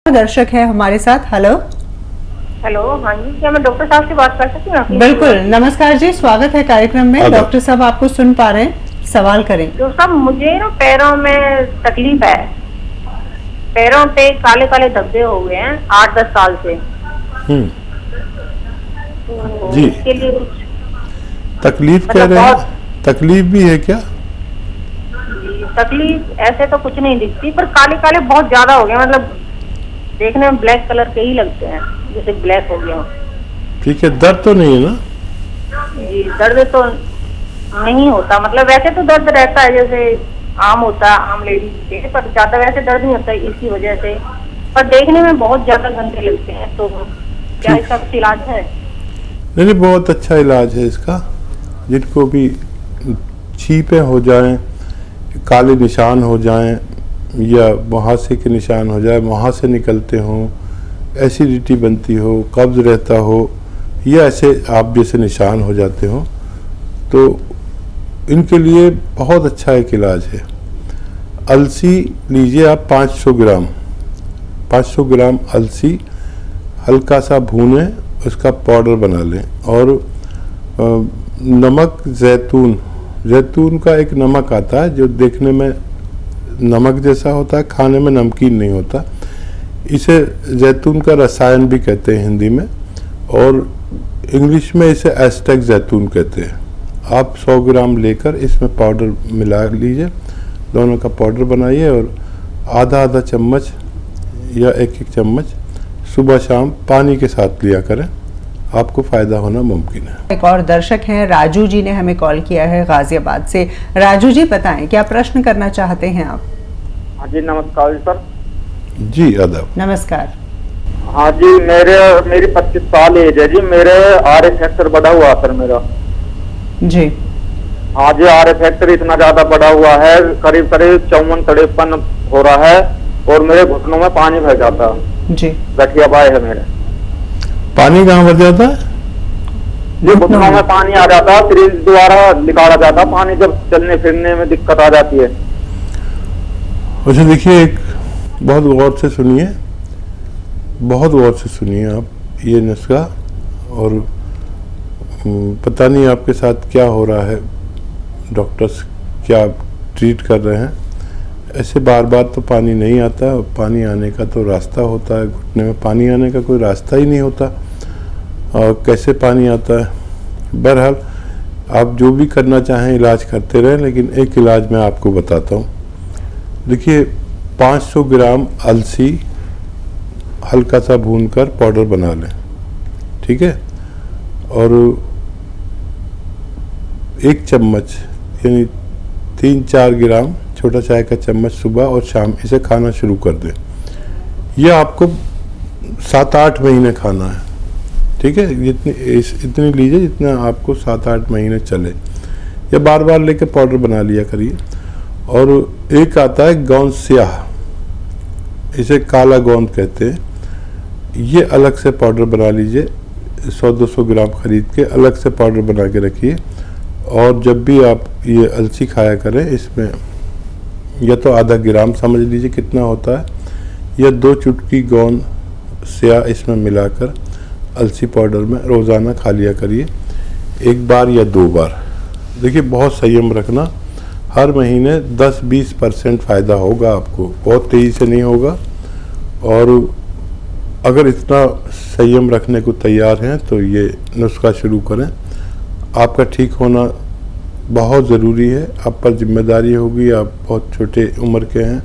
दर्शक है हमारे साथ। हेलो हेलो, हाँ जी, क्या मैं डॉक्टर साहब से बात कर सकती हूँ? बिल्कुल, नमस्कार जी, स्वागत है कार्यक्रम में। डॉक्टर साहब आपको सुन पा रहे हैं, सवाल करें। डॉक्टर साहब, मुझे ना पैरों में तकलीफ है। पैरों पे काले काले धब्बे हो गए हैं 8-10 साल से। तो जी, इसके लिए कुछ तकलीफ कह रहे हैं? तकलीफ भी है क्या? तकलीफ ऐसे तो कुछ नहीं दिखती, पर काले काले बहुत ज्यादा हो गए, मतलब देखने में ब्लैक कलर के ही लगते हैं, जैसे ब्लैक हो गया। ठीक है, दर्द तो नहीं है ना? जी, दर्द तो नहीं होता, मतलब वैसे तो दर्द रहता है जैसे आम होता है आम लेडीज के, पर ज्यादा वैसे दर्द नहीं होता इसी वजह से। पर देखने में बहुत ज्यादा गंदे लगते हैं, तो क्या इसका कुछ इलाज है? नहीं, बहुत अच्छा इलाज है इसका। जिनको भी छींपें हो जाएं, काले निशान हो जाएं या मुहासे के निशान हो जाए, मुहासे निकलते हों, एसिडिटी बनती हो, कब्ज रहता हो या ऐसे आप जैसे निशान हो जाते हो, तो इनके लिए बहुत अच्छा एक इलाज है। अलसी लीजिए आप 500 ग्राम अलसी हल्का सा भूनें, उसका पाउडर बना लें। और नमक, जैतून का एक नमक आता है जो देखने में नमक जैसा होता है, खाने में नमकीन नहीं होता। इसे जैतून का रसायन भी कहते हैं हिंदी में, और इंग्लिश में इसे एस्टेक जैतून कहते हैं। आप 100 ग्राम लेकर इसमें पाउडर मिला लीजिए, दोनों का पाउडर बनाइए और आधा चम्मच या एक चम्मच सुबह शाम पानी के साथ लिया करें, आपको फायदा होना मुमकिन है। एक और दर्शक हैं, राजू जी ने हमें कॉल किया है गाजियाबाद से। राजू जी, बताएं क्या प्रश्न करना चाहते हैं आप? हाँ जी, नमस्कार सर। जी, आदाब। नमस्कार। हाँ जी, मेरी 25 साल एज है जी। मेरे आरए फैक्टर बढ़ा हुआ सर मेरा। जी हाँ जी, आरए फैक्टर इतना ज्यादा बढ़ा हुआ है, करीब 54-53 हो रहा है, और मेरे घुटनों में पानी भर जाता है जी। गठिया बाय है मेरे। पानी कहाँ भर जाता है? जी, घुटनों में पानी आ जाता है, सिरिंज द्वारा निकाला जाता है पानी, जब चलने फिरने में दिक्कत आ जाती है। अच्छा, देखिए, एक बहुत गौर से सुनिए, आप ये नुस्खा, और पता नहीं आपके साथ क्या हो रहा है, डॉक्टर्स क्या ट्रीट कर रहे हैं। ऐसे बार बार तो पानी नहीं आता, पानी आने का तो रास्ता होता है, घुटने में पानी आने का कोई रास्ता ही नहीं होता, और कैसे पानी आता है। बहरहाल आप जो भी करना चाहें इलाज करते रहें, लेकिन एक इलाज मैं आपको बताता हूँ। देखिए, 500 ग्राम अलसी हल्का सा भूनकर पाउडर बना लें, ठीक है, और 1 चम्मच यानी 3-4 ग्राम छोटा चाय का चम्मच सुबह और शाम इसे खाना शुरू कर दें। यह आपको 7-8 महीने खाना है, ठीक है। इतनी लीजिए जितना आपको 7-8 महीने चले, या बार बार लेकर पाउडर बना लिया करिए। और एक आता है गोंद स्याह, इसे काला गोंद कहते हैं, ये अलग से पाउडर बना लीजिए। 100-200 ग्राम खरीद के अलग से पाउडर बना के रखिए, और जब भी आप ये अलसी खाया करें, इसमें या तो आधा ग्राम समझ लीजिए कितना होता है, या 2 चुटकी गोंद स्याह इसमें मिलाकर अलसी पाउडर में रोज़ाना खा लिया करिए, 1 बार या 2 बार। देखिए, बहुत संयम रखना, हर महीने 10-20% फ़ायदा होगा आपको, बहुत तेज़ी से नहीं होगा। और अगर इतना संयम रखने को तैयार हैं तो ये नुस्खा शुरू करें। आपका ठीक होना बहुत ज़रूरी है, आप पर जिम्मेदारी होगी, आप बहुत छोटे उम्र के हैं,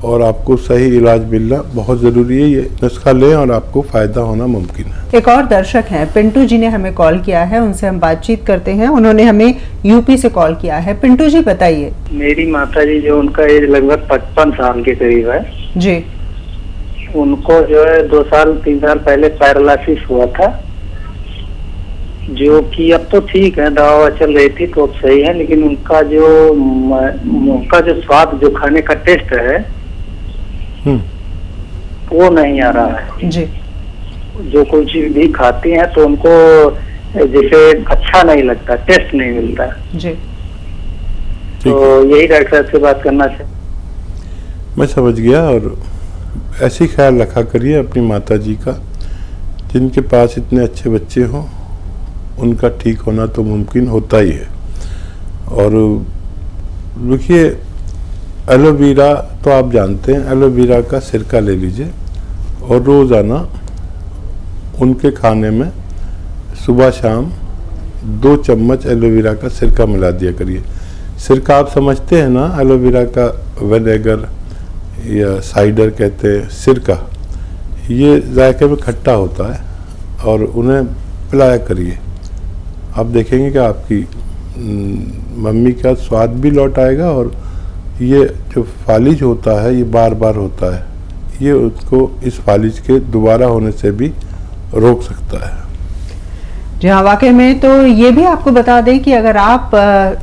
और आपको सही इलाज मिलना बहुत ज़रूरी है। ये नुस्खा लें और आपको फ़ायदा होना मुमकिन है। एक और दर्शक हैं, पिंटू जी ने हमें कॉल किया है, उनसे हम बातचीत करते हैं। उन्होंने हमें यूपी से कॉल किया है। पिंटू जी, बताइए। मेरी माता जी, जो उनका एज लगभग 55 साल के करीब है जी, उनको जो है 2-3 साल पहले पैरालिसिस हुआ था, जो कि अब तो ठीक है, दवा चल रही थी तो अब सही है, लेकिन उनका जो स्वाद, जो खाने का टेस्ट है वो नहीं आ रहा है जी। जो कोई चीज भी खाती हैं तो उनको जैसे अच्छा नहीं लगता, टेस्ट नहीं मिलता जी। तो यही डॉक्टर साहब से बात करना चाहिए। मैं समझ गया, और ऐसी ख्याल रखा करिए अपनी माता जी का, जिनके पास इतने अच्छे बच्चे हों उनका ठीक होना तो मुमकिन होता ही है। और देखिए एलोवेरा तो आप जानते हैं, एलोवेरा का सिरका ले लीजिए और रोज़ाना उनके खाने में सुबह शाम 2 चम्मच एलोवेरा का सिरका मिला दिया करिए। सिरका आप समझते हैं ना, एलोवेरा का विनेगर या साइडर कहते हैं सिरका, ये जायके में खट्टा होता है और उन्हें पिलाया करिए। आप देखेंगे कि आपकी मम्मी का स्वाद भी लौट आएगा और ये जो फालिज होता है ये बार बार होता है, ये उसको इस फालिज के दोबारा होने से भी रोक सकता है। जी हाँ, वाकई में तो ये भी आपको बता दें कि अगर आप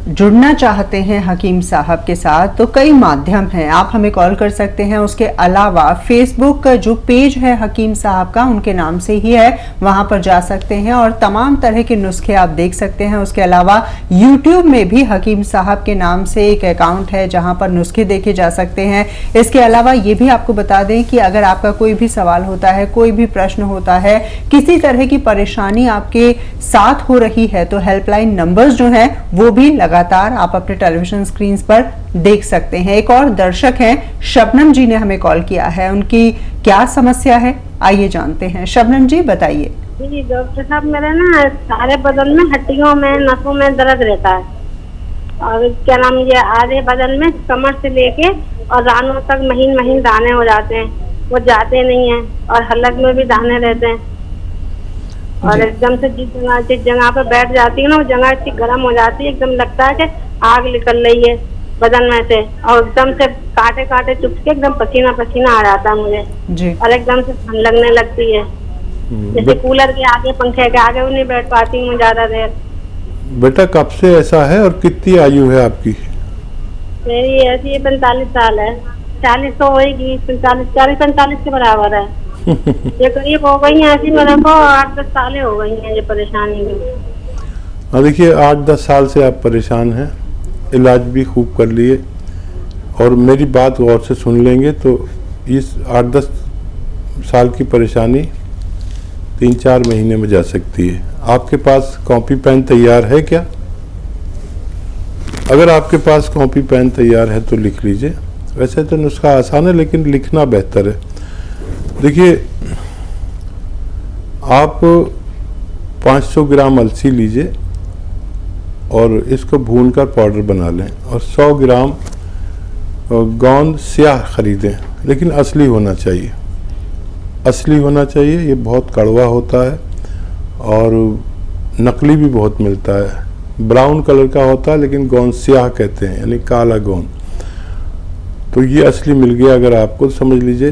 जुड़ना चाहते हैं हकीम साहब के साथ तो कई माध्यम हैं, आप हमें कॉल कर सकते हैं। उसके अलावा फेसबुक का जो पेज है हकीम साहब का, उनके नाम से ही है, वहां पर जा सकते हैं और तमाम तरह के नुस्खे आप देख सकते हैं। उसके अलावा यूट्यूब में भी हकीम साहब के नाम से एक अकाउंट है जहां पर नुस्खे देखे जा सकते हैं। इसके अलावा ये भी आपको बता दें कि अगर आपका कोई भी सवाल होता है, कोई भी प्रश्न होता है, किसी तरह की परेशानी आपके साथ हो रही है तो हेल्पलाइन नंबर्स जो हैं वो भी लगातार आप अपने टेलीविजन स्क्रीन पर देख सकते हैं। एक और दर्शक हैं, शबनम जी ने हमें कॉल किया है, उनकी क्या समस्या है आइए जानते हैं। शबनम जी बताइए। जी डॉक्टर साहब, मेरे ना सारे बदन में हड्डियों में नसों में दर्द रहता है और क्या नाम ये आधे बदन में कमर से लेके और रानों तक महीन महीन दाने हो जाते हैं, वो जाते नहीं हैं और हलक में भी दाने रहते हैं और एकदम से जिस जगह पे बैठ जाती है ना वो जगह इतनी गर्म हो जाती है, एकदम लगता है कि आग निकल रही है बदन में से और एकदम से काटे काटे चुप के एकदम पसीना पसीना आ जाता है मुझे जी। और एकदम से ठंड लगने लगती है, जैसे कूलर के आगे पंखे के आगे भी नहीं बैठ पाती हूँ ज्यादा देर। बेटा कब से ऐसा है और कितनी आयु है आपकी? मेरी ऐसी 45 साल है, 40 तो होगी, 40-45 के बराबर है। ये करीब हो गई है ऐसी, मेरे को 8-10 साल हो गई हैं ये परेशानी में। हाँ देखिए 8-10 साल से आप परेशान हैं, इलाज भी खूब कर लिए और मेरी बात गौर से सुन लेंगे तो इस 8-10 साल की परेशानी 3-4 महीने में जा सकती है। आपके पास कॉपी पेन तैयार है क्या? अगर आपके पास कॉपी पेन तैयार है तो लिख लीजिए। वैसे तो नुस्खा आसान है लेकिन लिखना बेहतर है। देखिए आप 500 ग्राम अलसी लीजिए और इसको भूनकर पाउडर बना लें और 100 ग्राम गोंद स्याह खरीदें, लेकिन असली होना चाहिए, असली होना चाहिए। ये बहुत कड़वा होता है और नकली भी बहुत मिलता है, ब्राउन कलर का होता है लेकिन गोंद स्याह कहते हैं, यानी काला गोंद। तो ये असली मिल गया अगर आपको, तो समझ लीजिए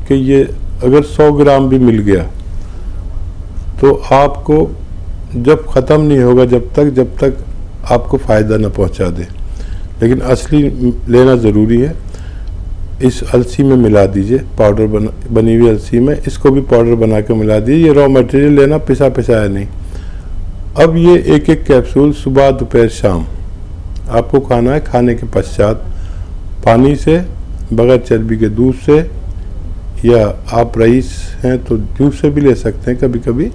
कि ये अगर 100 ग्राम भी मिल गया तो आपको जब ख़त्म नहीं होगा जब तक आपको फ़ायदा न पहुंचा दे, लेकिन असली लेना ज़रूरी है। इस अलसी में मिला दीजिए, पाउडर बनी हुई अलसी में इसको भी पाउडर बना के मिला दीजिए। ये रॉ मटेरियल लेना, पिसा पिसाया नहीं। अब ये एक कैप्सूल सुबह दोपहर शाम आपको खाना है। खाने के पश्चात पानी से, बगैर चर्बी के दूध से, या आप रईस हैं तो जूस से भी ले सकते हैं कभी कभी।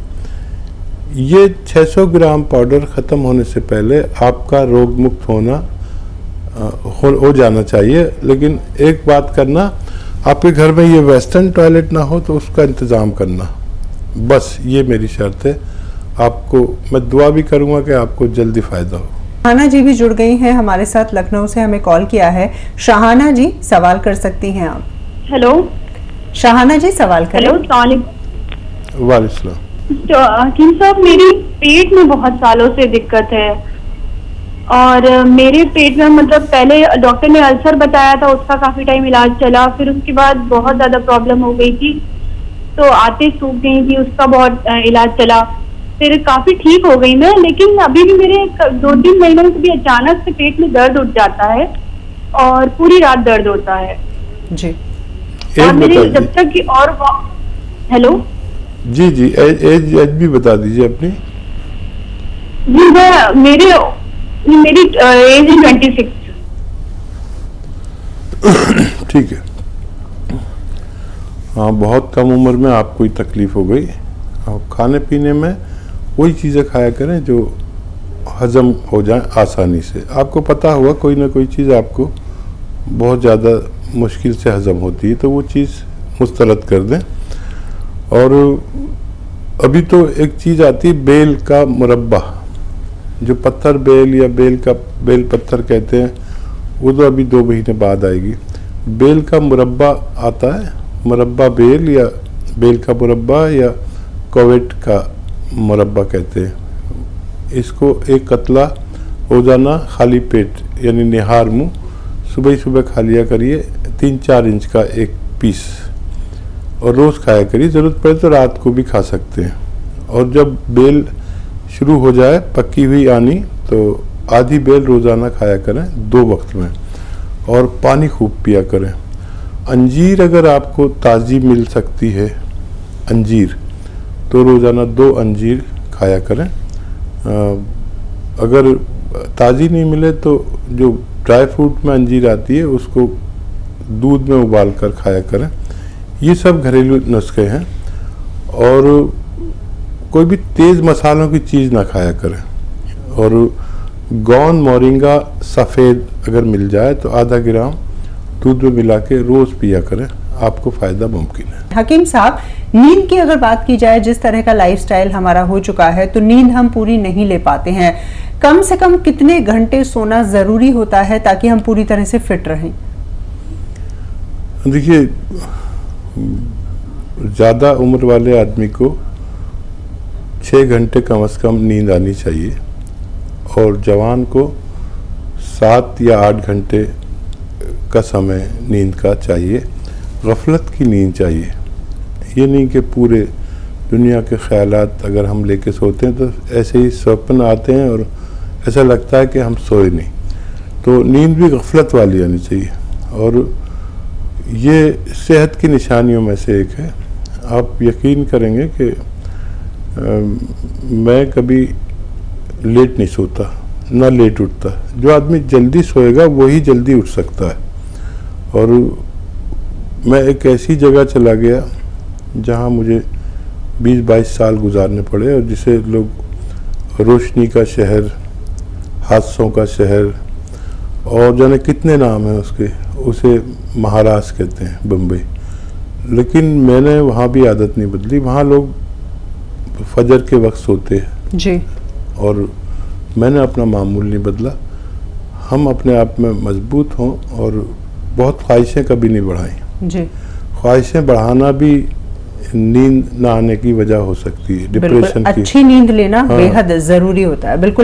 ये 600 ग्राम पाउडर ख़त्म होने से पहले आपका रोग मुक्त होना हो जाना चाहिए। लेकिन एक बात करना, आपके घर में ये वेस्टर्न टॉयलेट ना हो तो उसका इंतज़ाम करना, बस ये मेरी शर्त है। आपको मैं दुआ भी करूँगा कि आपको जल्दी फ़ायदा हो। शाहाना जी भी जुड़ गई हैं हमारे साथ, लखनऊ से हमें कॉल किया है। शाहाना जी सवाल कर सकती हैं आप। हेलो शाहाना जी सवाल करें। हेलो वालेकुम। तो हकीम साहब, मेरी पेट में बहुत सालों से दिक्कत है और मेरे पेट में मतलब पहले डॉक्टर ने अल्सर बताया था, उसका काफी टाइम इलाज चला, फिर उसके बाद बहुत ज्यादा प्रॉब्लम हो गई थी तो आते सूख गई थी, उसका बहुत इलाज चला, फिर काफी ठीक हो गई मैं। लेकिन अभी भी मेरे 2-3 महीनों में कभी अचानक से पेट में दर्द उठ जाता है और पूरी रात दर्द होता है जी। और मेरे जब तक कि और हेलो जी एज भी बता दीजिए अपनी। जी मेरी एज 26। ठीक है। हाँ, बहुत कम उम्र में आपको ही तकलीफ हो गई। और खाने पीने में वही चीज़ें खाया करें जो हजम हो जाए आसानी से। आपको पता होगा कोई ना कोई चीज़ आपको बहुत ज़्यादा मुश्किल से हजम होती है, तो वो चीज़ मुस्तरद कर दें। और अभी तो एक चीज़ आती है बेल का मुरब्बा, जो पत्थर बेल या बेल पत्थर कहते हैं, वो तो अभी 2 महीने बाद आएगी। बेल का मुरब्बा आता है, मुरब्बा बेल या बेल का मुरब्बा या कोवेट का मुरब्बा कहते हैं। इसको एक कतला रोज़ाना खाली पेट यानी निहार मुँह सुबह ही सुबह खा लिया करिए, 3-4 इंच का एक पीस, और रोज़ खाया करिए। ज़रूरत पड़े तो रात को भी खा सकते हैं। और जब बेल शुरू हो जाए पकी हुई आनी, तो आधी बेल रोज़ाना खाया करें 2 वक्त में, और पानी खूब पिया करें। अंजीर अगर आपको ताज़ी मिल सकती है अंजीर, तो रोज़ाना 2 अंजीर खाया करें। अगर ताज़ी नहीं मिले तो जो ड्राई फ्रूट में अंजीर आती है उसको दूध में उबाल कर खाया करें। ये सब घरेलू नुस्खे हैं। और कोई भी तेज़ मसालों की चीज़ ना खाया करें। और गौन मोरिंगा सफ़ेद अगर मिल जाए तो आधा ग्राम दूध में मिला के रोज़ पिया करें, आपको फ़ायदा मुमकिन है। हकीम साहब, नींद की अगर बात की जाए, जिस तरह का लाइफस्टाइल हमारा हो चुका है, तो नींद हम पूरी नहीं ले पाते हैं। कम से कम कितने घंटे सोना ज़रूरी होता है ताकि हम पूरी तरह से फिट रहें? देखिए, ज़्यादा उम्र वाले आदमी को 6 घंटे कम से कम नींद आनी चाहिए, और जवान को 7 या 8 घंटे का समय नींद का चाहिए। गफलत की नींद चाहिए। ये नहीं कि पूरे दुनिया के ख्यालात अगर हम लेके सोते हैं तो ऐसे ही स्वप्न आते हैं और ऐसा लगता है कि हम सोए नहीं। तो नींद भी गफलत वाली आनी चाहिए, और ये सेहत की निशानियों में से एक है। आप यकीन करेंगे कि मैं कभी लेट नहीं सोता, ना लेट उठता। जो आदमी जल्दी सोएगा वही जल्दी उठ सकता है। और मैं एक ऐसी जगह चला गया जहाँ मुझे 20-22 साल गुजारने पड़े, और जिसे लोग रोशनी का शहर, हादसों का शहर, और जाने कितने नाम हैं उसके, उसे महाराष्ट्र कहते हैं, बम्बई। लेकिन मैंने वहाँ भी आदत नहीं बदली। वहाँ लोग फजर के वक्त सोते हैं जी, और मैंने अपना मामूल नहीं बदला। हम अपने आप में मजबूत हों और बहुत ख्वाहिशें कभी नहीं बढ़ाएं। जी, ख्वाहिशें बढ़ाना भी नींद ना आने की वजह हो सकती है, डिप्रेशन की। अच्छी नींद लेना बेहद जरूरी होता है। बिल्कुल।